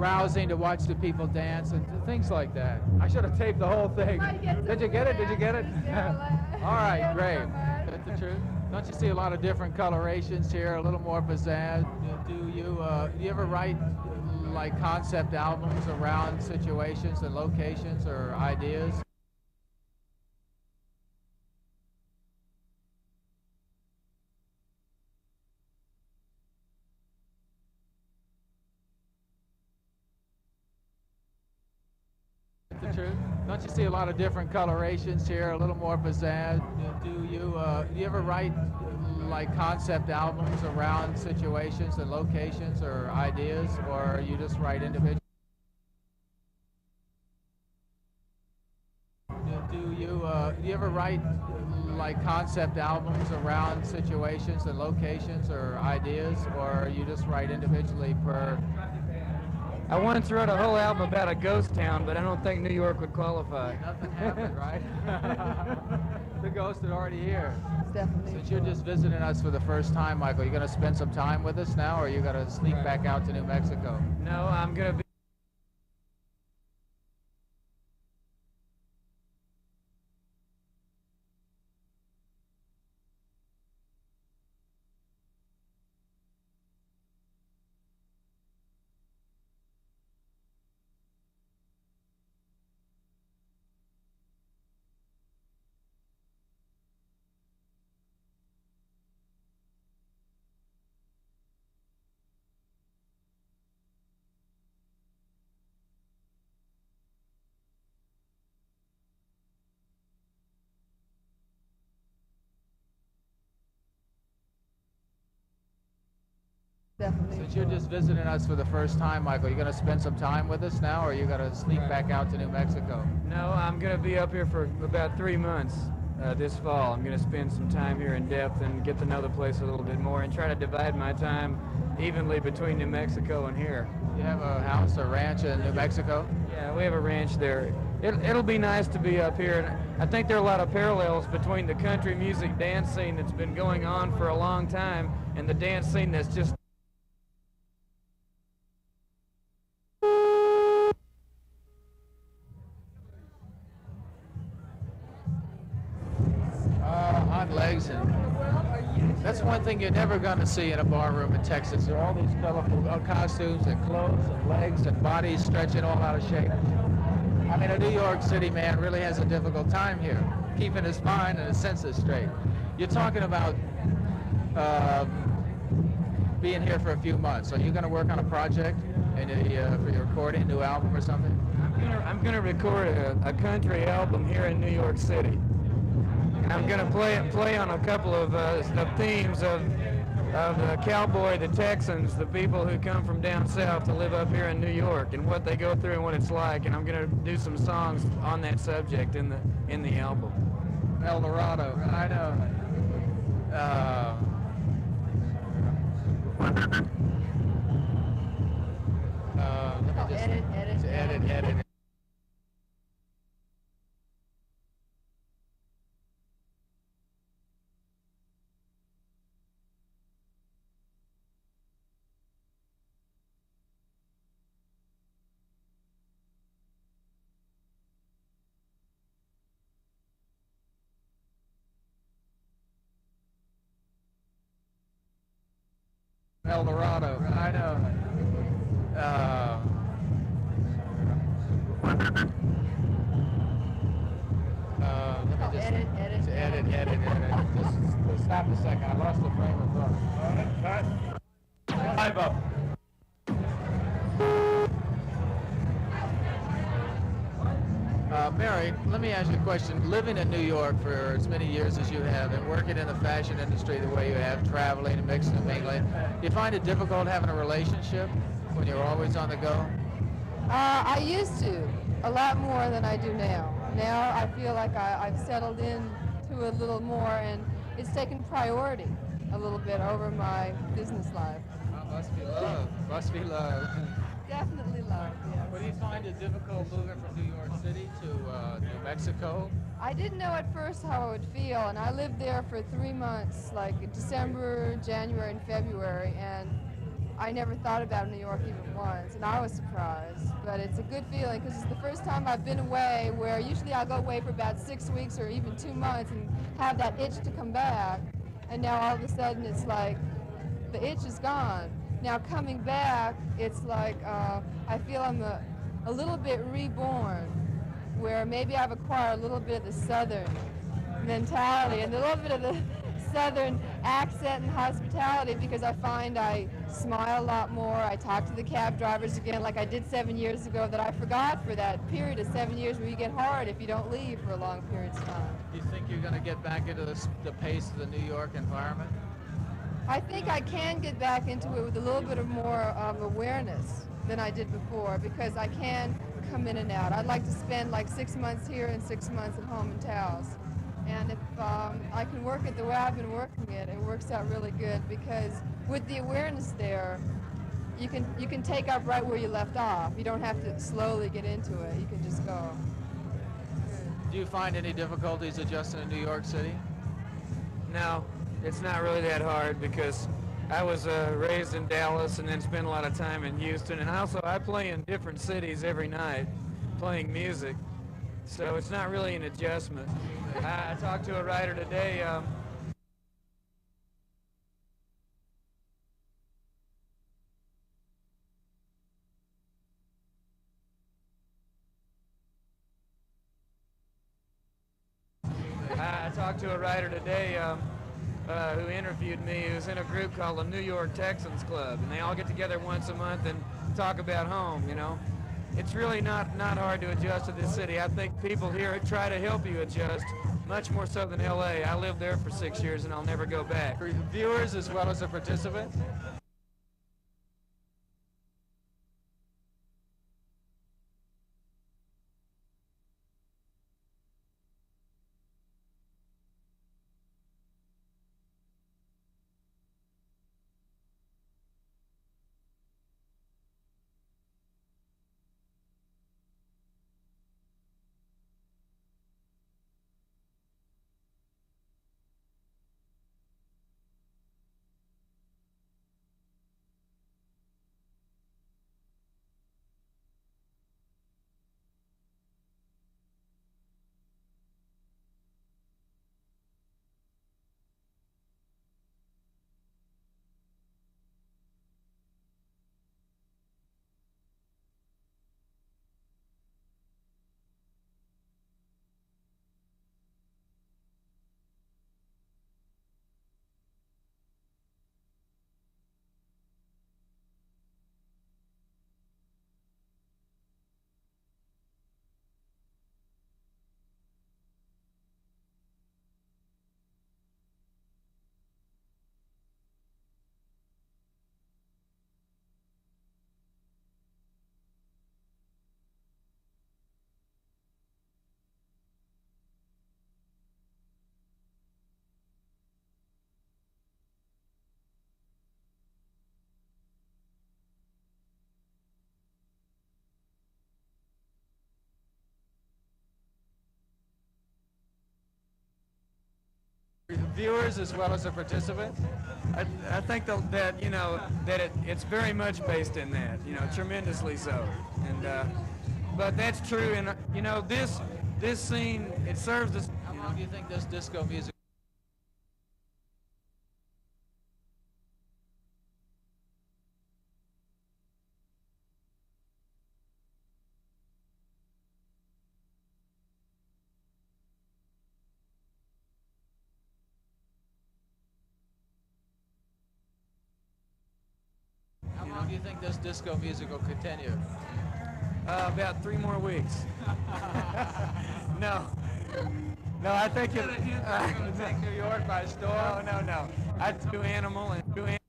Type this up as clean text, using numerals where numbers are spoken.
rousing to watch the people dance and things like that. I should have taped the whole thing. Did you get it? Did you get it? All right, great. That's the truth. Don't you see a lot of different colorations here, a little more pizzazz? Do you ever write like concept albums around situations and locations or ideas? The truth. Don't you see a lot of different colorations here, a little more pizzazz? Do you ever write like concept albums around situations and locations or ideas, or you just write individual? Do you ever write like concept albums around situations and locations or ideas, or you just write individually per? I once wrote a whole album about a ghost town, but I don't think New York would qualify. Nothing happened, right? The ghost is already here. Definitely. Since you're just visiting us for the first time, Michael, you going to spend some time with us now, or are you going to sneak back out to New Mexico? No, I'm going to be... Definitely. Since you're just visiting us for the first time, Michael, you going to spend some time with us now, or are you going to sneak back out to New Mexico? No, I'm going to be up here for about 3 months this fall. I'm going to spend some time here in depth and get to know the place a little bit more and try to divide my time evenly between New Mexico and here. You have a house or ranch in New Mexico? Yeah, we have a ranch there. It'll be nice to be up here, and I think there are a lot of parallels between the country music dance scene that's been going on for a long time and the dance scene that's just hot legs, and that's one thing you're never going to see in a bar room in Texas. There are all these colorful costumes and clothes and legs and bodies stretching all out of shape. I mean, a New York City man really has a difficult time here, keeping his mind and his senses straight. You're talking about being here for a few months. Are you going to work on a project for your recording, a new album or something? I'm gonna record a country album here in New York City. I'm going to play on a couple of themes of the cowboy, the Texans, the people who come from down south to live up here in New York, and what they go through and what it's like. And I'm going to do some songs on that subject in the album. El Dorado, I know. Let me just edit. El Dorado, I know. Let me just edit. Just stop a second. I lost the frame of thought. Cut. Live up. Mary, let me ask you a question. Living in New York for as many years as you have and working in the fashion industry the way you have, traveling and mixing and mingling, do you find it difficult having a relationship when you're always on the go? I used to, a lot more than I do now. Now I feel like I've settled in to a little more, and it's taken priority a little bit over my business life. Oh, must be love. Must be love. Definitely love, yes. But do you find it difficult moving from New York City to New Mexico? I didn't know at first how I would feel, and I lived there for 3 months, like December, January, and February, and I never thought about New York even once, and I was surprised. But it's a good feeling because it's the first time I've been away where usually I'll go away for about 6 weeks or even 2 months and have that itch to come back. And now all of a sudden it's like the itch is gone. Now coming back, it's like I feel I'm a little bit reborn, where maybe I've acquired a little bit of the Southern mentality and a little bit of the Southern accent and hospitality, because I find I smile a lot more. I talk to the cab drivers again like I did 7 years ago that I forgot for that period of 7 years where you get hard if you don't leave for a long period of time. Do you think you're going to get back into the pace of the New York environment? I think I can get back into it with a little bit of more awareness than I did before, because I can come in and out. I'd like to spend like 6 months here and 6 months at home in Taos. And if I can work it the way I've been working it, it works out really good, because with the awareness there, you can take up right where you left off. You don't have to slowly get into it. You can just go. Do you find any difficulties adjusting to New York City? No, it's not really that hard, because I was raised in Dallas and then spent a lot of time in Houston. And also I play in different cities every night playing music. So it's not really an adjustment. I talked to a writer today. Who interviewed me, who's in a group called the New York Texans Club, and they all get together once a month and talk about home, you know. It's really not hard to adjust to this city. I think people here try to help you adjust, much more so than LA. I lived there for 6 years and I'll never go back. For viewers as well as the participants? Viewers as well as the participants? I think that you know that it's very much based in that, you know, tremendously so. And but that's true. And you know, this scene, it serves this. How long do you think this disco music? How long do you think this disco music will continue? About 3 more weeks. No, I think It's going to take New York by storm. No. I do Animal and